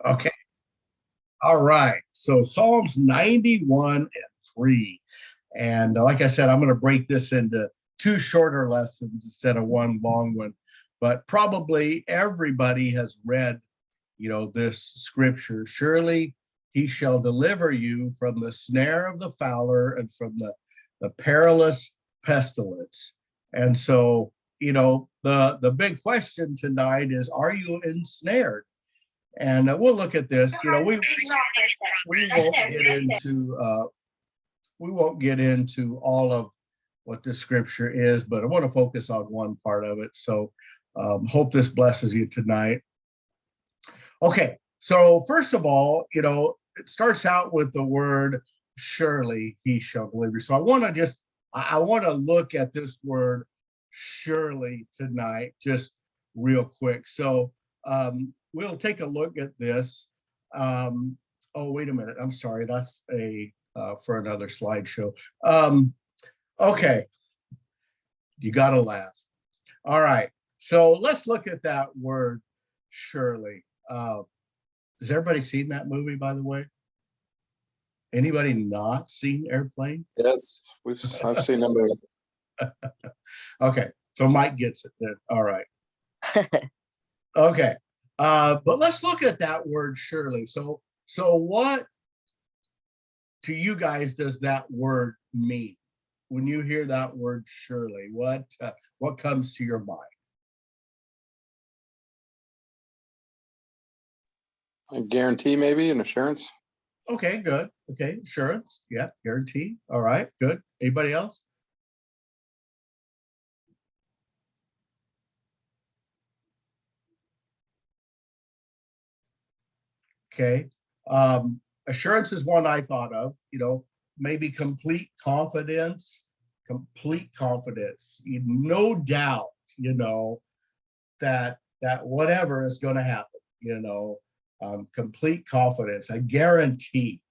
Okay. All right. So Psalms 91 and 3. And like I said, I'm going to break this into two shorter lessons instead of one long one. But probably everybody has read, this scripture. Surely he shall deliver you from the snare of the fowler and from the perilous pestilence. And so, the big question tonight is, are you ensnared? And we'll look at this. We won't get into all of what the scripture is, but I want to focus on one part of it. So hope this blesses you tonight. Okay, so first of all, it starts out with the word surely he shall deliver. So I want to look at this word surely tonight, just real quick. So we'll take a look at this. Oh, wait a minute. I'm sorry. That's a for another slideshow. Okay, you got to laugh. All right, so let's look at that word surely. Has everybody seen that movie, by the way? Anybody not seen Airplane? Yes, I've seen that movie. Okay, so Mike gets it then. All right. Okay, but let's look at that word surely. So what to you guys does that word mean? When you hear that word surely, what comes to your mind? A guarantee, maybe an assurance. Okay, good. Okay, assurance. Yeah, guarantee. All right, good. Anybody else? Okay. Assurance is one I thought of, maybe complete confidence, no doubt, that whatever is going to happen, complete confidence, a guarantee,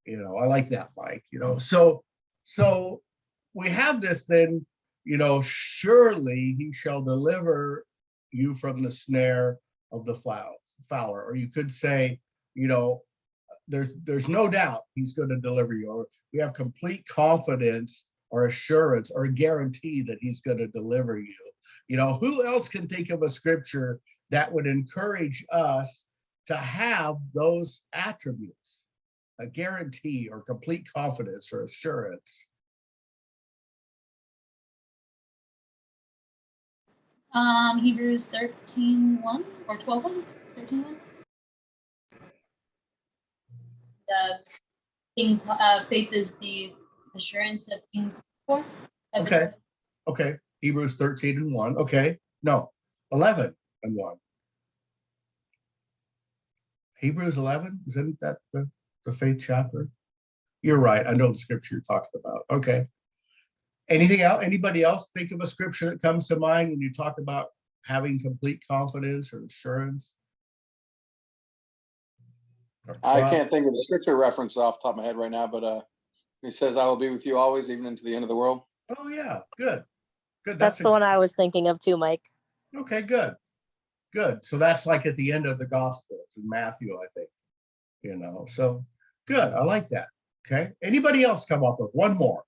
I like that, Mike, so we have this then, surely he shall deliver you from the snare of the fowler, or you could say, there's no doubt he's going to deliver you, or we have complete confidence or assurance or guarantee that he's going to deliver you. Who else can think of a scripture that would encourage us to have those attributes, a guarantee or complete confidence or assurance? Hebrews 13:1 or 12:1, 13:1. Things, faith is the assurance of things for. Okay. Hebrews 13:1. Okay. No, 11:1. Hebrews 11, isn't that the faith chapter? You're right. I know the scripture you're talking about. Okay. Anything else? Anybody else think of a scripture that comes to mind when you talk about having complete confidence or assurance? I can't think of the scripture reference off the top of my head right now, but he says, "I will be with you always, even into the end of the world." Oh yeah, good. That's the one I was thinking of too, Mike. Okay, good. So that's like at the end of the gospel. It's in Matthew, I think. So good. I like that. Okay. Anybody else come up with one more?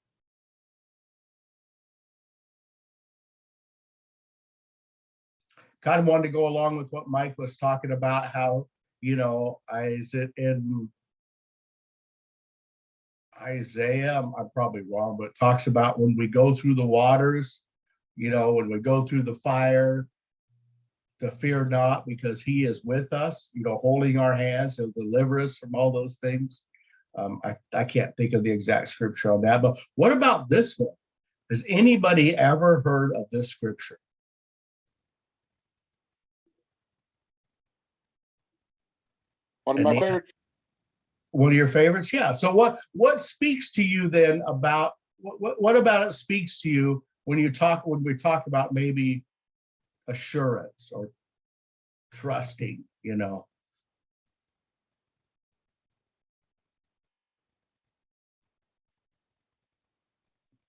Kind of wanted to go along with what Mike was talking about, how, is it in Isaiah? I'm probably wrong, but it talks about when we go through the waters, when we go through the fire, to fear not, because he is with us, holding our hands to deliver us from all those things. I can't think of the exact scripture on that, but what about this one? Has anybody ever heard of this scripture? One of my favorites. One of your favorites? Yeah. So what speaks to you then about what about it speaks to you when we talk about maybe assurance or trusting,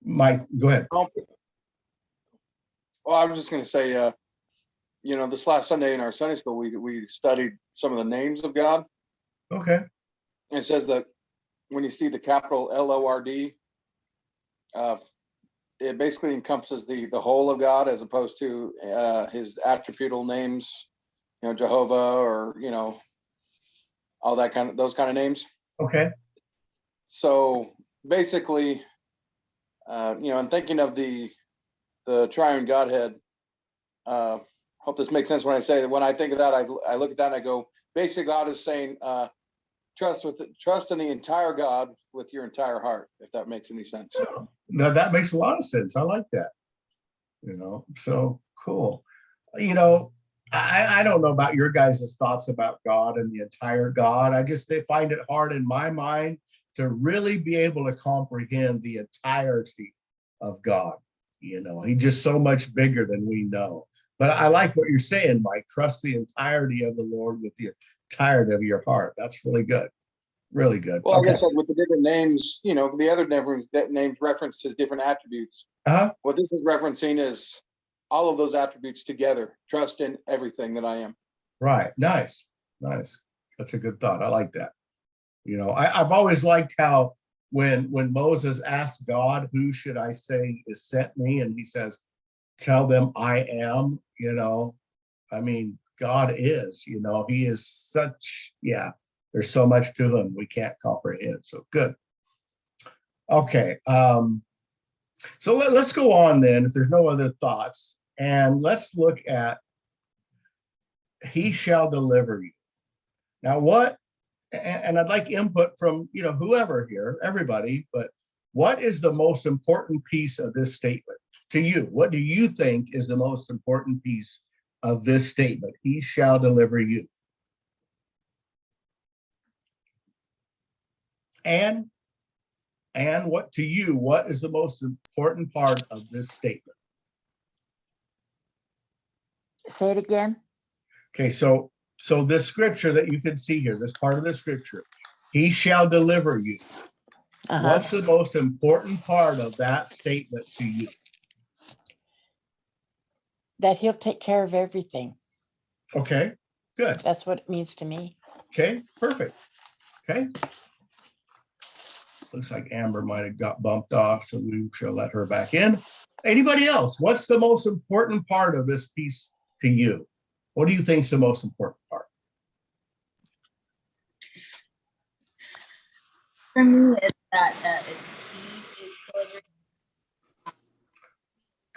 Mike, go ahead. Well, I was just going to say, this last Sunday in our Sunday school, we studied some of the names of God. Okay. And it says that when you see the capital LORD, it basically encompasses the whole of God as opposed to his attributable names, Jehovah, or all that those kind of names. Okay. So basically, I'm thinking of the triune Godhead. Hope this makes sense when I say that. When I think of that, I look at that and I go, basically God is saying, trust in the entire God with your entire heart, if that makes any sense. Now that makes a lot of sense. I like that. So cool. I don't know about your guys' thoughts about God and the entire God. They find it hard in my mind to really be able to comprehend the entirety of God. He's just so much bigger than we know. But I like what you're saying, Mike. Trust the entirety of the Lord with the entirety of your heart. That's really good. Really good. Well, okay. I guess with the different names, the other names referenced his different attributes. What this is referencing is all of those attributes together. Trust in everything that I am. Right. Nice. That's a good thought. I like that. I've always liked how when Moses asked God, who should I say is sent me? And he says, tell them I am, God is, he is such, there's so much to him we can't comprehend. So good. Okay. So let's go on then, if there's no other thoughts, and let's look at he shall deliver you. Now what, and I'd like input from, whoever here, everybody, but what is the most important piece of this statement to you? What do you think is the most important piece of this statement? He shall deliver you. And what to you, what is the most important part of this statement? Say it again. Okay, so this scripture that you can see here, this part of the scripture, he shall deliver you. What's the most important part of that statement to you? That he'll take care of everything. Okay, good. That's what it means to me. Okay, perfect. Okay. Looks like Amber might have got bumped off, so we shall let her back in. Anybody else? What's the most important part of this piece to you? What do you think is the most important part? For me, it's that he is delivering.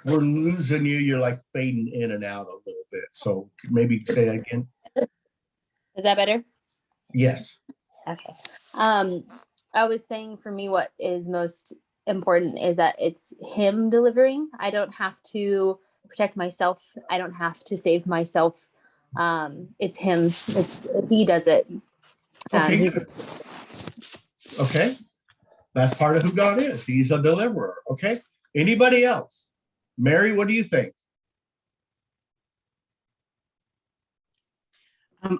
We're losing you. You're like fading in and out a little bit. So maybe say that again. Is that better? Yes. Okay. I was saying for me, what is most important is that it's him delivering. I don't have to protect myself. I don't have to save myself. It's him. He does it. Okay, good. Okay. That's part of who God is. He's a deliverer. Okay. Anybody else? Mary, what do you think?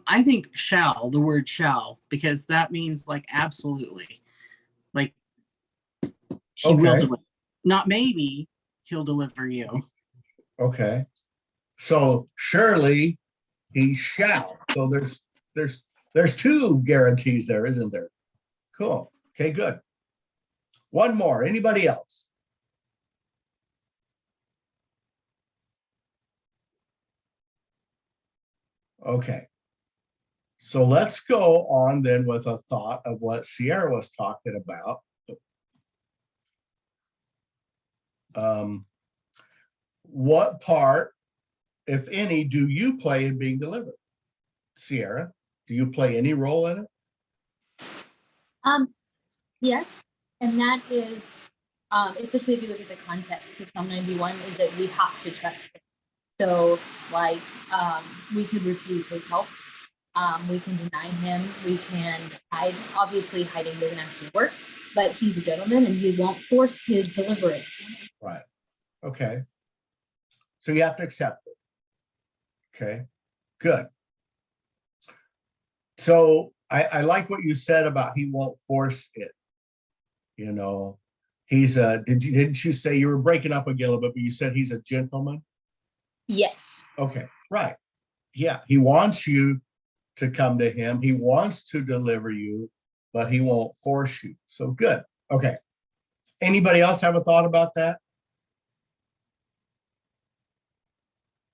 I think the word shall, because that means like absolutely. Like he will deliver. Not maybe, he'll deliver you. Okay. So surely he shall. So there's two guarantees there, isn't there? Cool. Okay, good. One more. Anybody else? Okay. So let's go on then with a thought of what Sierra was talking about. What part, if any, do you play in being delivered? Sierra, do you play any role in it? Yes, and that is, especially if you look at the context of Psalm 91, is that we have to trust him. So, like, we could refuse his help. We can deny him. We can hide. Obviously, hiding doesn't actually work, but he's a gentleman and he won't force his deliverance. Right. Okay. So you have to accept it. Okay. Good. So I like what you said about he won't force it. He's didn't you say, you were breaking up again a little bit, but you said he's a gentleman? Yes. Okay. Right. Yeah. He wants you to come to him. He wants to deliver you, but he won't force you. So good. Okay. Anybody else have a thought about that?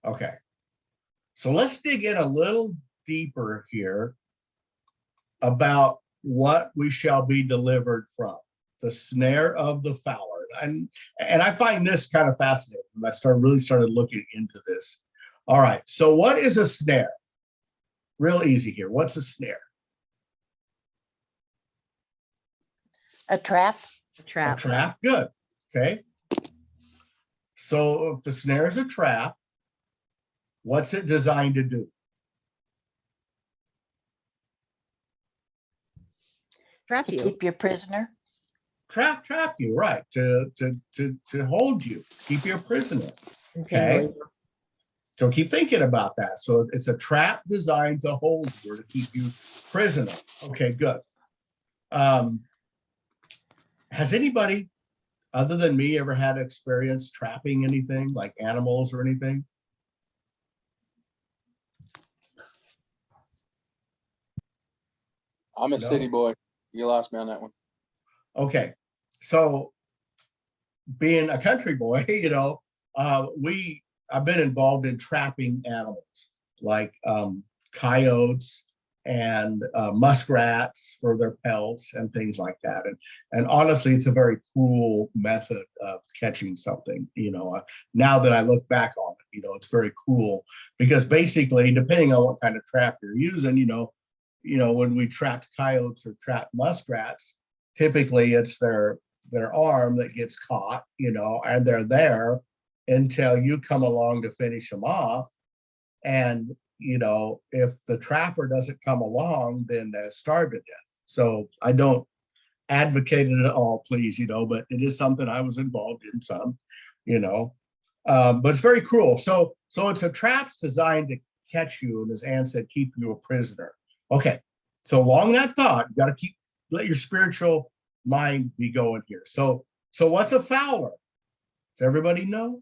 Okay. So let's dig in a little deeper here about what we shall be delivered from, the snare of the fowler. And I find this kind of fascinating when I really started looking into this. All right, so what is a snare? Real easy here. What's a snare? A trap. A A trap. trap, good. Okay. So if the snare is a trap, what's it designed to do? Trap To you. keep you prisoner. Trap you, right? To hold you, keep you a prisoner. Entangle you. So keep thinking about that. So it's a trap designed to hold you or to keep you prisoner. Okay, good. Has anybody other than me ever had experience trapping anything like animals or anything? I'm a No? city boy. You lost me on that one. Okay, so being a country boy, I've been involved in trapping animals like coyotes and muskrats for their pelts and things like that. And honestly, it's a very cool method of catching something. Now that I look back on it, it's very cool because basically, depending on what kind of trap you're using, when we trapped coyotes or trapped muskrats, typically it's their arm that gets caught, and they're there until you come along to finish them off. And, if the trapper doesn't come along, then they're starved to death. So I don't advocate it at all, please, but it is something I was involved in some, but it's very cruel. So it's a trap's designed to catch you. And as Ann said, keep you a prisoner. Okay. So along that thought, you got to let your spiritual mind be going here. So what's a fowler? Does everybody know?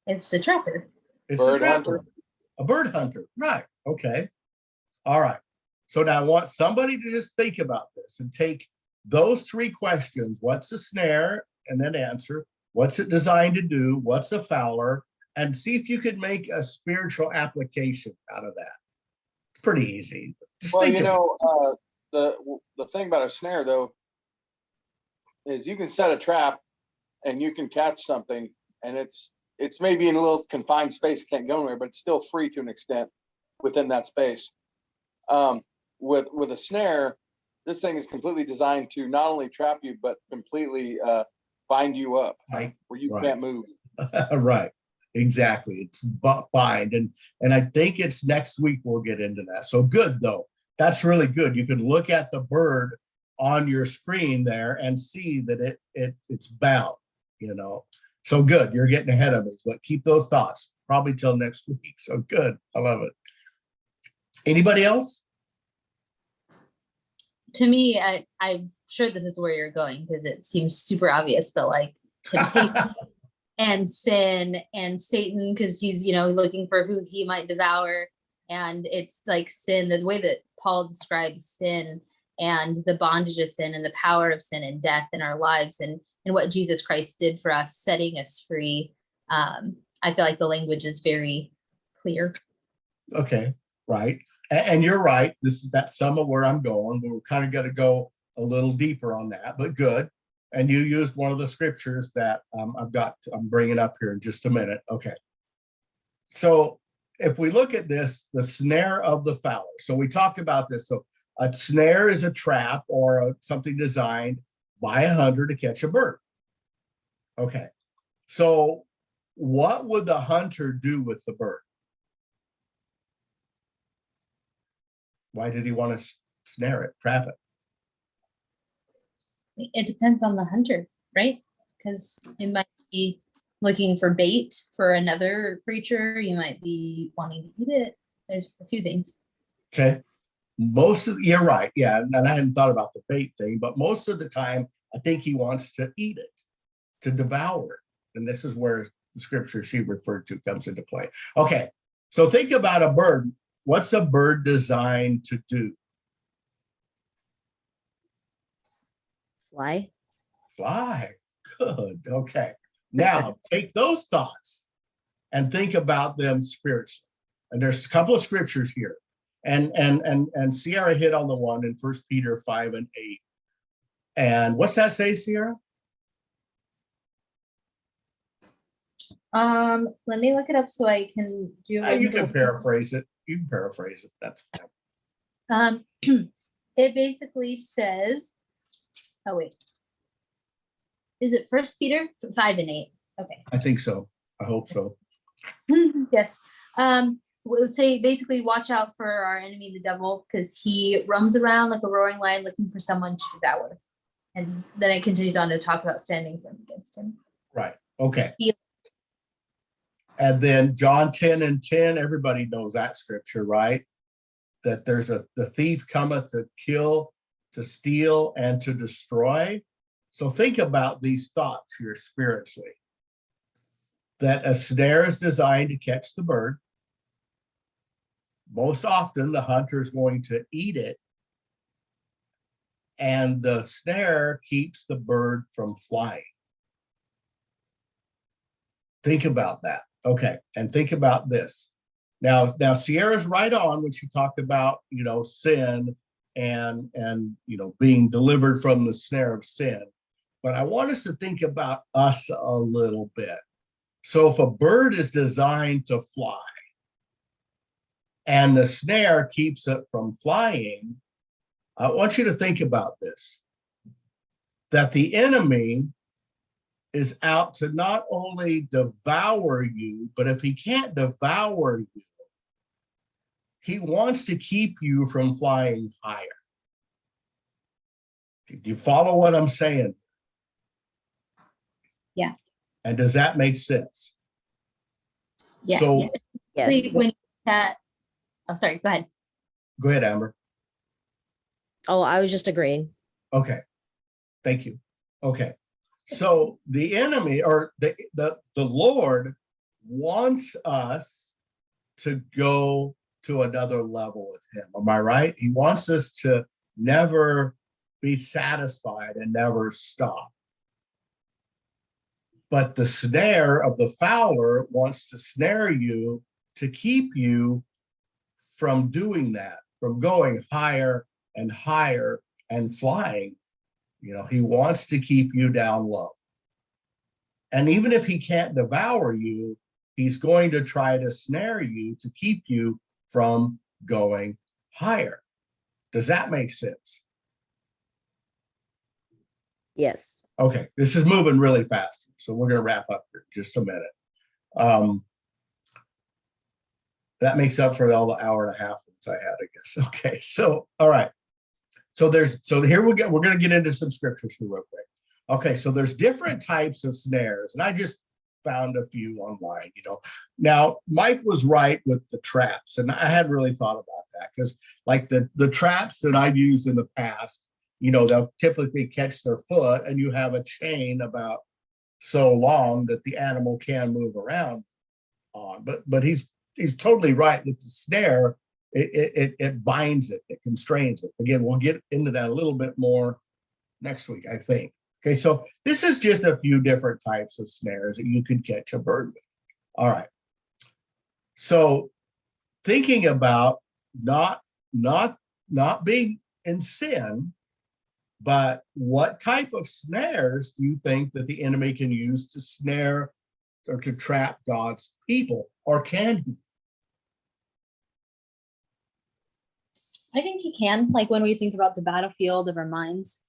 It's the trapper. It's Bird a trapper, hunter. a bird hunter, right? Okay, all right. So now I want somebody to just think about this and take those three questions: what's a snare, and then answer what's it designed to do, what's a fowler, and see if you could make a spiritual application out of that. It's pretty easy. Just Well, think of the thing about a snare though is you can set a trap and you can catch something, and it's maybe in a little confined space, it can't go anywhere, but it's still free to an extent within that space. With a snare, this thing is completely designed to not only trap you, but completely bind you up Right. where you Right. can't move. Right, exactly. It's bind, and I think it's next week we'll get into that. So good though. That's really good. You can look at the bird on your screen there and see that it's bound. So good. You're getting ahead of me, but keep those thoughts probably till next week. So good. I love it. Anybody else? To me, I'm sure this is where you're going because it seems super obvious, but like temptation and sin and Satan, because he's, looking for who he might devour. And it's like sin, the way that Paul describes sin and the bondage of sin and the power of sin and death in our lives and what Jesus Christ did for us, setting us free. I feel like the language is very clear. Okay, right. And you're right. That's some of where I'm going. We're kind of going to go a little deeper on that, but good. And you used one of the scriptures that I'm bringing up here in just a minute. Okay. So if we look at this, the snare of the fowler. So we talked about this. So a snare is a trap or something designed by a hunter to catch a bird. Okay. So what would the hunter do with the bird? Why did he want to snare it, trap it? It depends on the hunter, right? Because you might be looking for bait for another creature. You might be wanting to eat it. There's a few things. Okay. You're right. Yeah. And I hadn't thought about the bait thing, but most of the time, I think he wants to eat it, to devour it. And this is where the scripture she referred to comes into play. Okay. So think about a bird. What's a bird designed to do? Fly. Fly. Good. Okay. Now take those thoughts and think about them spiritually. And there's a couple of scriptures here. And Sierra hit on the one in 1 Peter 5 and 8. And what's that say, Sierra? Let me look it up so I can do. You can paraphrase it. You can paraphrase it. That's fine. It basically says, oh wait, is it 1 Peter 5 and 8? Okay. I think so. I hope so. Yes. We'll say basically watch out for our enemy, the devil, because he roams around like a roaring lion looking for someone to devour. And then it continues on to talk about standing firm against him. Right. Okay. Yeah. And then John 10 and 10, everybody knows that scripture, right? That there's the thief cometh to kill, to steal, and to destroy. So think about these thoughts here spiritually. That a snare is designed to catch the bird. Most often the hunter is going to eat it. And the snare keeps the bird from flying. Think about that. Okay. And think about this. Now Sierra's right on when she talked about, sin and being delivered from the snare of sin. But I want us to think about us a little bit. So if a bird is designed to fly and the snare keeps it from flying, I want you to think about this, that the enemy is out to not only devour you, but if he can't devour you, he wants to keep you from flying higher. Do you follow what I'm saying? Yeah. And does that make sense? Yes. So, Yes. When that, oh, sorry, go ahead. go ahead, Amber. Oh, I was just agreeing. Okay. Thank you. Okay. So the enemy or the Lord wants us to go to another level with him. Am I right? He wants us to never be satisfied and never stop. But the snare of the fowler wants to snare you to keep you from doing that, from going higher and higher and flying. He wants to keep you down low. And even if he can't devour you, he's going to try to snare you to keep you from going higher. Does that make sense? Yes. Okay, this is moving really fast, so we're going to wrap up here in just a minute. That makes up for all the hour and a half that I had, I guess. Okay, so all right. So here we're going to get into some scriptures here real quick. Okay, so there's different types of snares, and I just found a few online. Now Mike was right with the traps, and I hadn't really thought about that because, like the traps that I've used in the past, they'll typically catch their foot, and you have a chain about so long that the animal can move around on. But he's totally right with the snare. It binds it, it constrains it. Again, we'll get into that a little bit more next week, I think. Okay, so this is just a few different types of snares that you could catch a bird with. All right. So thinking about not being in sin, but what type of snares do you think that the enemy can use to snare or to trap God's people, or can he? I think he can, like when we think about the battlefield of our minds,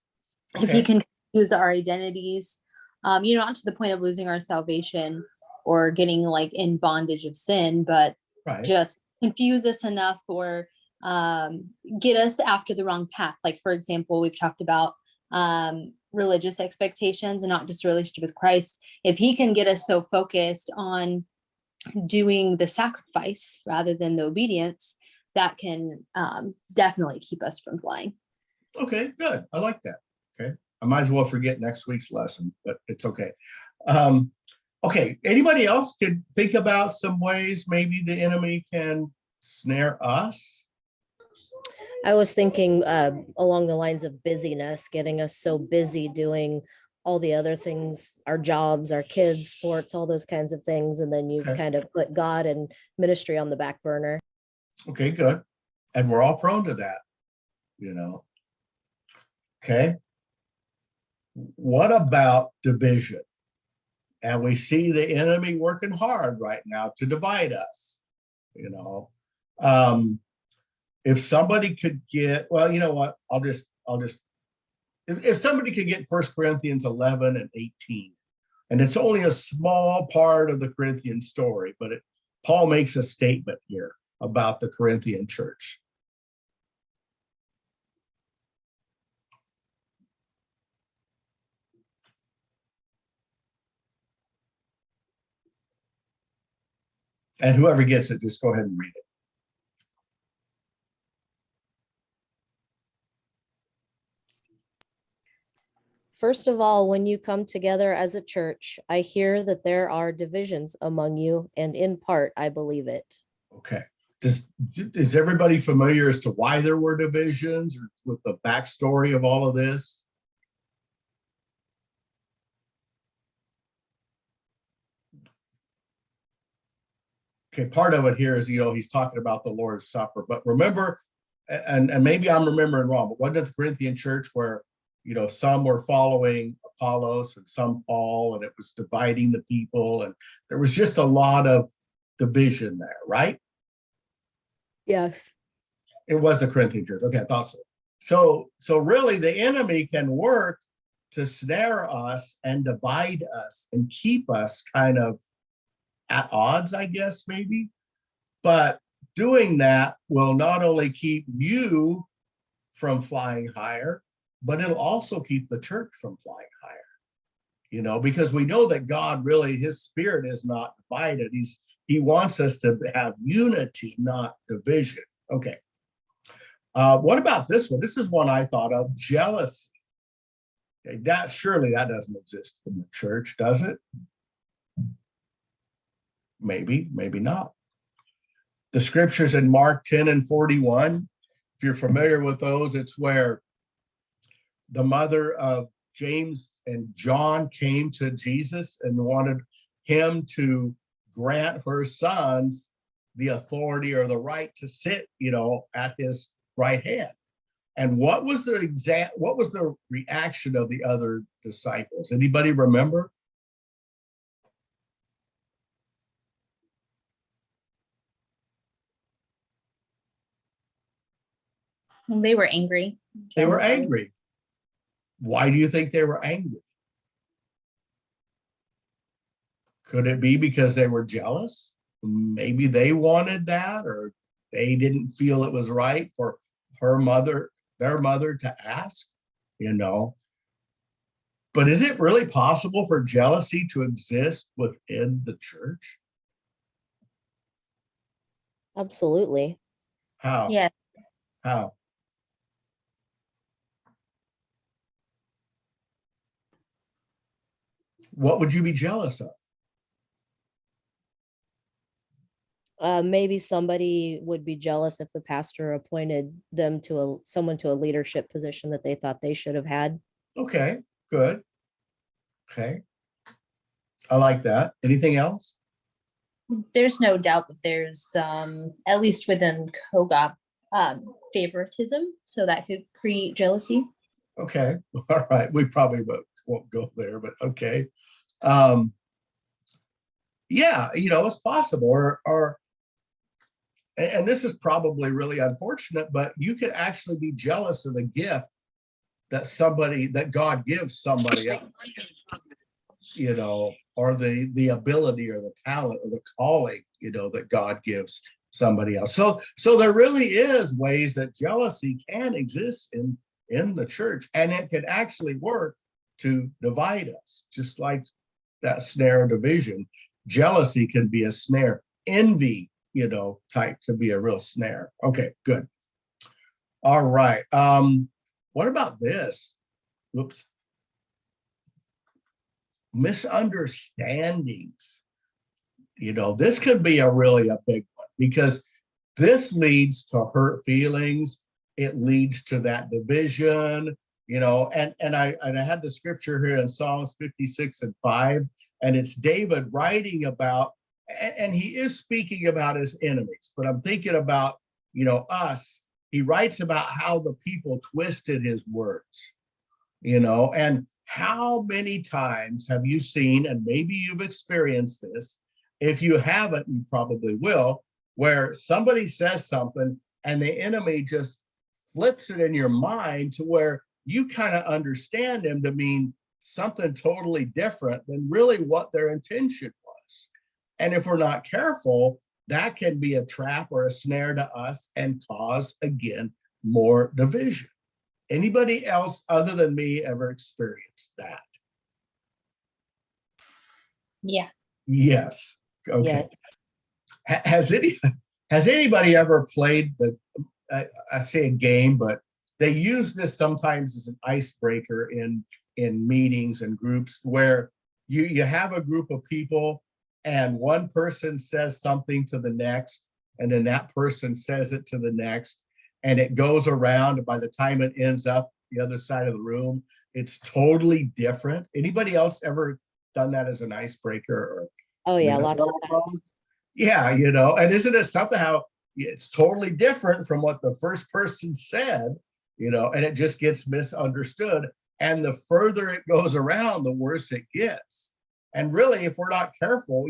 if Okay. he can use our identities, not to the point of losing our salvation or getting like in bondage of sin, but Right. just confuse us enough or get us after the wrong path. Like, for example, we've talked about religious expectations and not just a relationship with Christ. If he can get us so focused on doing the sacrifice rather than the obedience, that can definitely keep us from flying. Okay, good. I like that. Okay. I might as well forget next week's lesson, but it's okay. Okay, anybody else could think about some ways maybe the enemy can snare us? I was thinking along the lines of busyness, getting us so busy doing all the other things, our jobs, our kids, sports, all those kinds of things. And then you Okay. kind of put God and ministry on the back burner. Okay, good. And we're all prone to that, you know. Okay. What about division? And we see the enemy working hard right now to divide us, you know. If somebody could get, well, you know what, if somebody could get 1 Corinthians 11 and 18, and it's only a small part of the Corinthian story, but Paul makes a statement here about the Corinthian church. And whoever gets it, just go ahead and read it. First of all, when you come together as a church, I hear that there are divisions among you, and in part, I believe it. Okay. Is everybody familiar as to why there were divisions or with the backstory of all of this? Okay, part of it here is, he's talking about the Lord's Supper, but remember, and maybe I'm remembering wrong, but wasn't it the Corinthian church where, some were following Apollos and some Paul, and it was dividing the people, and there was just a lot of division there, right? Yes. It was the Corinthian church. Okay, I thought so. So really the enemy can work to snare us and divide us and keep us kind of at odds, I guess, maybe. But doing that will not only keep you from flying higher, but it'll also keep the church from flying higher. Because we know that God really, his spirit is not divided. He wants us to have unity, not division. Okay. What about this one? This is one I thought of, jealousy. Okay, surely that doesn't exist in the church, does it? Maybe, maybe not. The scriptures in Mark 10 and 41, if you're familiar with those, it's where the mother of James and John came to Jesus and wanted him to grant her sons the authority or the right to sit, at his right hand. And what was the reaction of the other disciples? Anybody remember? They were angry. They were angry. Why do you think they were angry? Could it be because they were jealous? Maybe they wanted that, or they didn't feel it was right for their mother to ask, But is it really possible for jealousy to exist within the church? Absolutely. How? Yeah. How? What would you be jealous of? Maybe somebody would be jealous if the pastor appointed them to someone to a leadership position that they thought they should have had. Okay, good. Okay. I like that. Anything else? There's no doubt that there's at least within Koga favoritism, so that could create jealousy. Okay. All right. We probably won't go there, but okay. Yeah, it's possible. And this is probably really unfortunate, but you could actually be jealous of the gift that God gives somebody else, or the ability or the talent or the calling, that God gives somebody else. So there really is ways that jealousy can exist in the church, and it can actually work to divide us, just like that snare division. Jealousy can be a snare. Envy, type could be a real snare. Okay, good. All right. What about this? Whoops. misunderstandings. This could be really a big one, because this leads to hurt feelings. It leads to that division, and I had the scripture here in Psalms 56:5, and it's David writing about, and he is speaking about his enemies, but I'm thinking about, us. He writes about how the people twisted his words, and how many times have you seen, and maybe you've experienced this, if you haven't, you probably will, where somebody says something and the enemy just flips it in your mind to where you kind of understand them to mean something totally different than really what their intention was. And if we're not careful, that can be a trap or a snare to us and cause, again, more division. Anybody else other than me ever experienced that? Yeah. Yes. Okay. Yes. Has anybody ever played I say a game, but they use this sometimes as an icebreaker in meetings and groups, where you have a group of people and one person says something to the next, and then that person says it to the next, and it goes around, and by the time it ends up the other side of the room, it's totally different. Anybody else ever done that as an icebreaker? Or Oh yeah, lots of times. yeah, and isn't it something how it's totally different from what the first person said, and it just gets misunderstood. And the further it goes around, the worse it gets. And really, if we're not careful,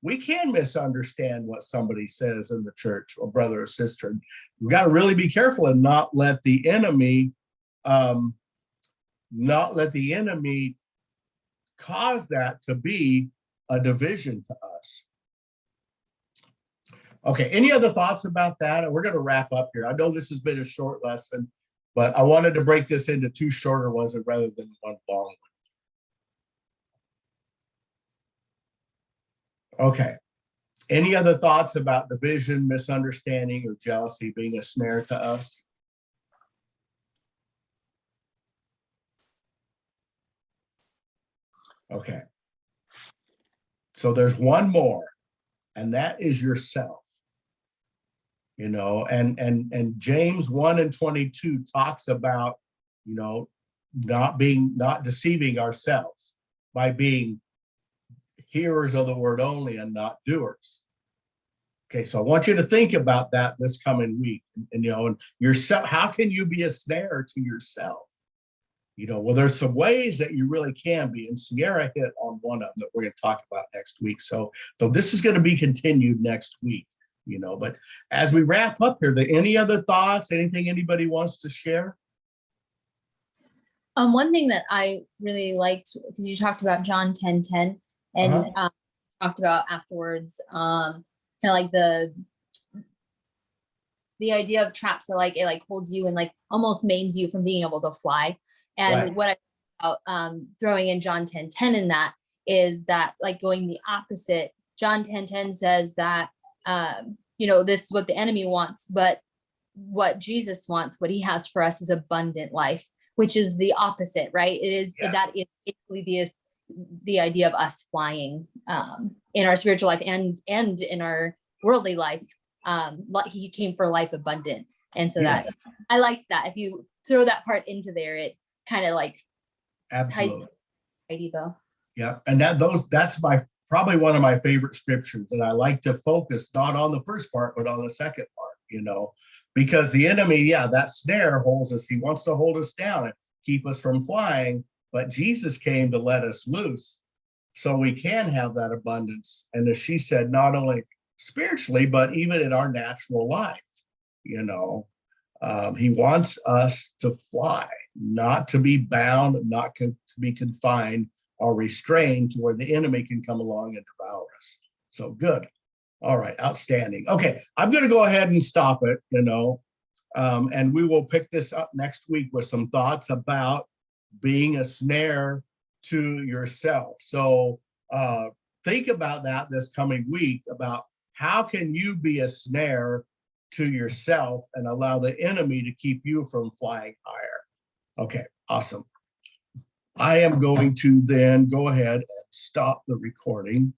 we can misunderstand what somebody says in the church, or brother or sister. We got to really be careful and not let the enemy cause that to be a division to us. Okay, any other thoughts about that? And we're going to wrap up here. I know this has been a short lesson, but I wanted to break this into two shorter ones rather than one long one. Okay, any other thoughts about division, misunderstanding, or jealousy being a snare to us? Okay, so there's one more, and that is yourself. And James 1:22 talks about, not deceiving ourselves by being hearers of the word only and not doers. Okay, so I want you to think about that this coming week, and yourself. How can you be a snare to yourself? Well, there's some ways that you really can be, and Sierra hit on one of them that we're going to talk about next week. So this is going to be continued next week. But as we wrap up here, any other thoughts, anything anybody wants to share? One thing that I really liked, because you talked about John 10:10, and talked about afterwards, kind of like the idea of traps that it holds you and almost maims you from being able to fly. And Right. what I throwing in John 10:10 in that is that going the opposite. John 10:10 says that this is what the enemy wants, but what Jesus wants, what he has for us, is abundant life, which is the opposite, right? It is that is basically the idea of us flying in our spiritual life and in our worldly life. He came for life abundant, and so that I liked that. If you throw that part into there, it kind of Absolutely. Ties bow. Yeah, and that's probably one of my favorite scriptures, and I like to focus not on the first part but on the second part, because the enemy, that snare holds us. He wants to hold us down and keep us from flying, but Jesus came to let us loose so we can have that abundance. And as she said, not only spiritually but even in our natural life. He wants us to fly, not to be bound, not to be confined or restrained to where the enemy can come along and devour us. So good. All right, outstanding. Okay, I'm going to go ahead and stop it, and we will pick this up next week with some thoughts about being a snare to yourself. So think about that this coming week, about how can you be a snare to yourself and allow the enemy to keep you from flying higher. Okay, awesome. I am going to then go ahead and stop the recording.